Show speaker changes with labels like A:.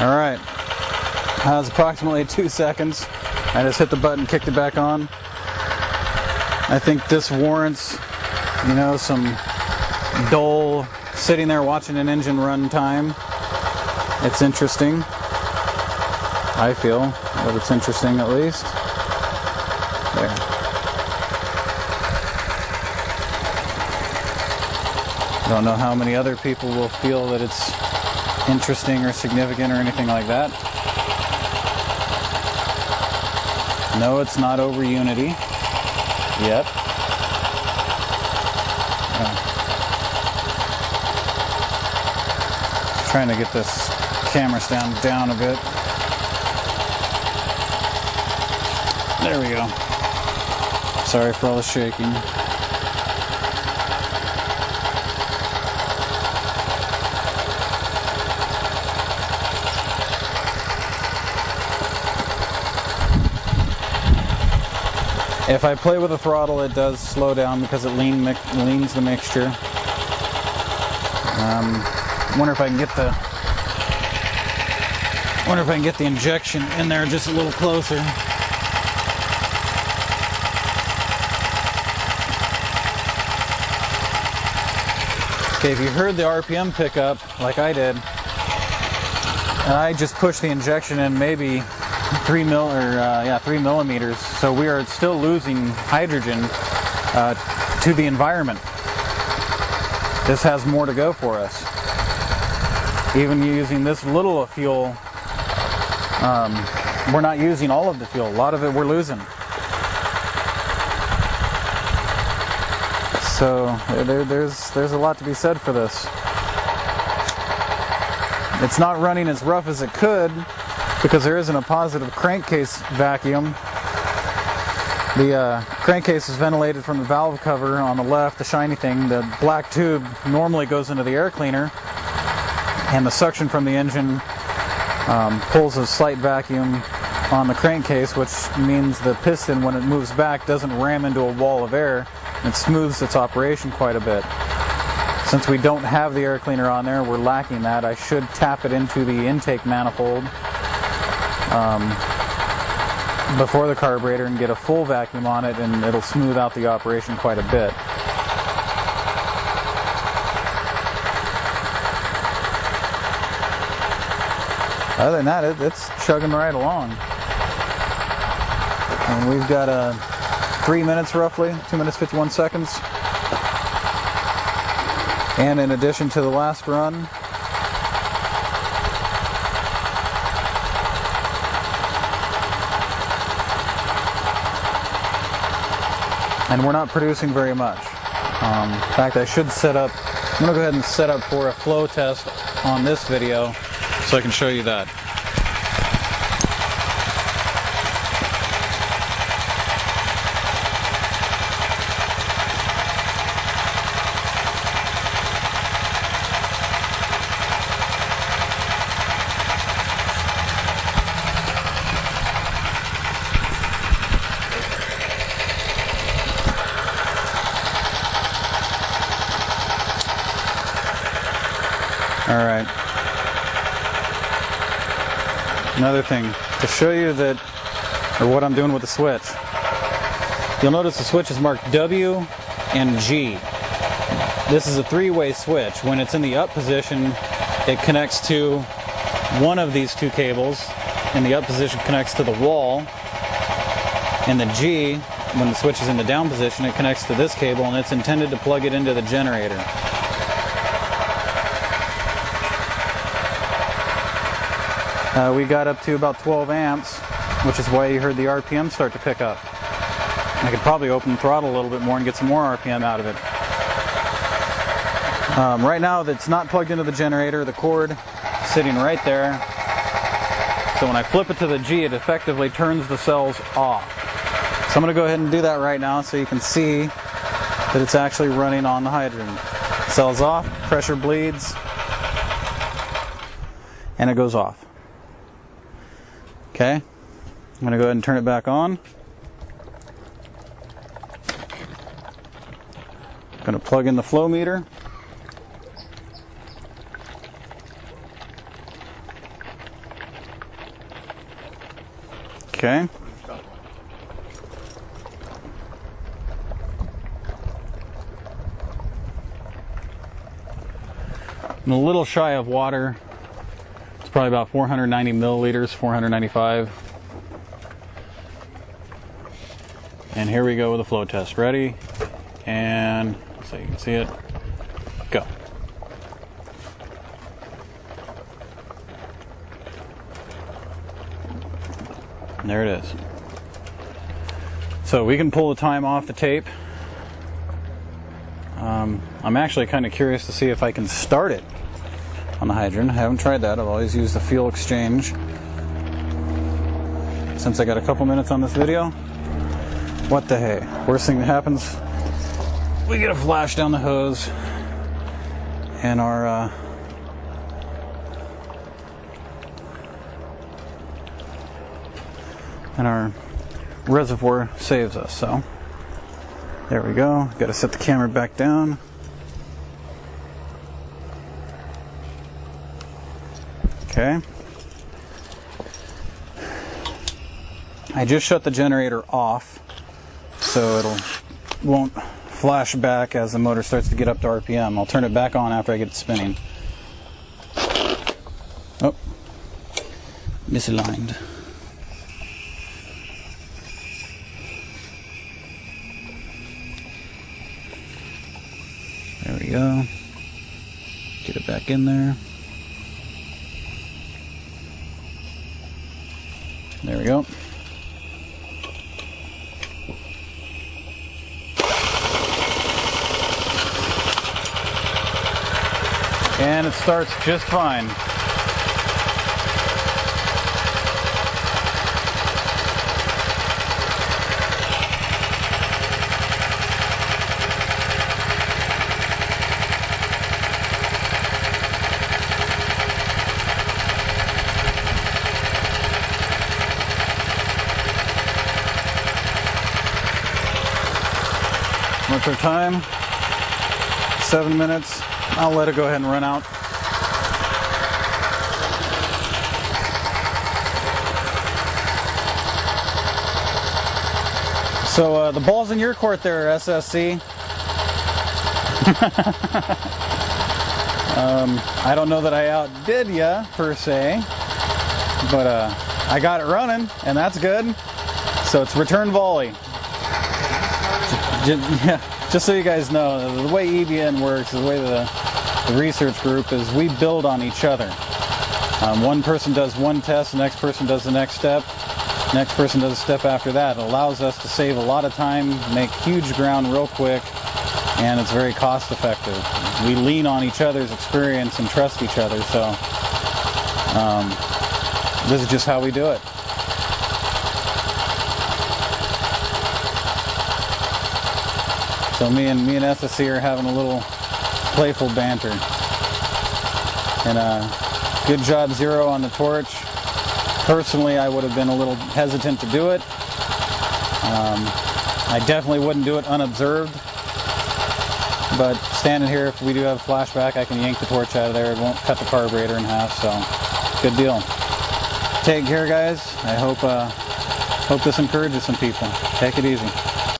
A: Alright, that was approximately 2 seconds. I just hit the button, kicked it back on. I think this warrants, you know, some dull sitting there watching an engine run time. It's interesting. I feel that it's interesting at least. There. Don't know how many other people will feel that it's interesting or significant or anything like that. No, it's not over Unity yet. Trying to get this camera stand down a bit. There we go. Sorry for all the shaking. If I play with the throttle, it does slow down because it leans the mixture. Wonder if I can get the injection in there just a little closer. Okay, if you heard the RPM pickup like I did, and I just pushed the injection in maybe 3 millimeters, so we are still losing hydrogen to the environment. This has more to go for us. Even using this little of fuel, we're not using all of the fuel. A lot of it we're losing. So there's a lot to be said for this. It's not running as rough as it could because there isn't a positive crankcase vacuum. The crankcase is ventilated from the valve cover on the left, the shiny thing. The black tube normally goes into the air cleaner, and the suction from the engine pulls a slight vacuum on the crankcase, which means the piston, when it moves back, doesn't ram into a wall of air. It smooths its operation quite a bit. Since we don't have the air cleaner on there, we're lacking that. I should tap it into the intake manifold before the carburetor and get a full vacuum on it, and it'll smooth out the operation quite a bit. Other than that, it's chugging right along. And we've got 3 minutes roughly, 2 minutes 51 seconds. And in addition to the last run, and we're not producing very much. In fact, I should set up, I'm going to go ahead and set up for a flow test on this video so I can show you that. Alright. Another thing, to show you that, or what I'm doing with the switch. You'll notice the switch is marked W and G. This is a three-way switch. When it's in the up position, it connects to one of these two cables, and the up position connects to the wall. And the G, when the switch is in the down position, it connects to this cable, and it's intended to plug it into the generator. We got up to about 12 amps, which is why you heard the RPM start to pick up. I could probably open the throttle a little bit more and get some more RPM out of it. Right now, it's not plugged into the generator. The cord is sitting right there. So when I flip it to the G, it effectively turns the cells off. So I'm going to go ahead and do that right now so you can see that it's actually running on the hydrogen. Cells off, pressure bleeds, and it goes off. Okay, I'm going to go ahead and turn it back on. I'm going to plug in the flow meter. Okay. I'm a little shy of water. It's probably about 490 milliliters, 495. And here we go with the flow test. Ready? And so you can see it. Go. And there it is. So we can pull the time off the tape. I'm actually kind of curious to see if I can start it on the hydrant. I haven't tried that. I've always used the fuel exchange. Since I got a couple minutes on this video, what the hey? Worst thing that happens, we get a flash down the hose, and our reservoir saves us. So there we go. Got to set the camera back down. Okay. I just shut the generator off, so won't flash back as the motor starts to get up to RPM. I'll turn it back on after I get it spinning. Oh, misaligned. There we go. Get it back in there. There we go. And it starts just fine. What's our time? 7 minutes. I'll let it go ahead and run out. So the ball's in your court there, SSC. I don't know that I outdid ya per se, but I got it running, and that's good. So it's return volley. Just so you guys know, the way EBN works, the way the research group is, we build on each other. One person does one test, the next person does the next step, next person does a step after that. It allows us to save a lot of time, make huge ground real quick, and it's very cost effective. We lean on each other's experience and trust each other, so this is just how we do it. So me and SSC are having a little playful banter. And good job, Zero, on the torch. Personally, I would have been a little hesitant to do it. I definitely wouldn't do it unobserved. But standing here, if we do have a flashback, I can yank the torch out of there. It won't cut the carburetor in half, so good deal. Take care, guys. I hope this encourages some people. Take it easy.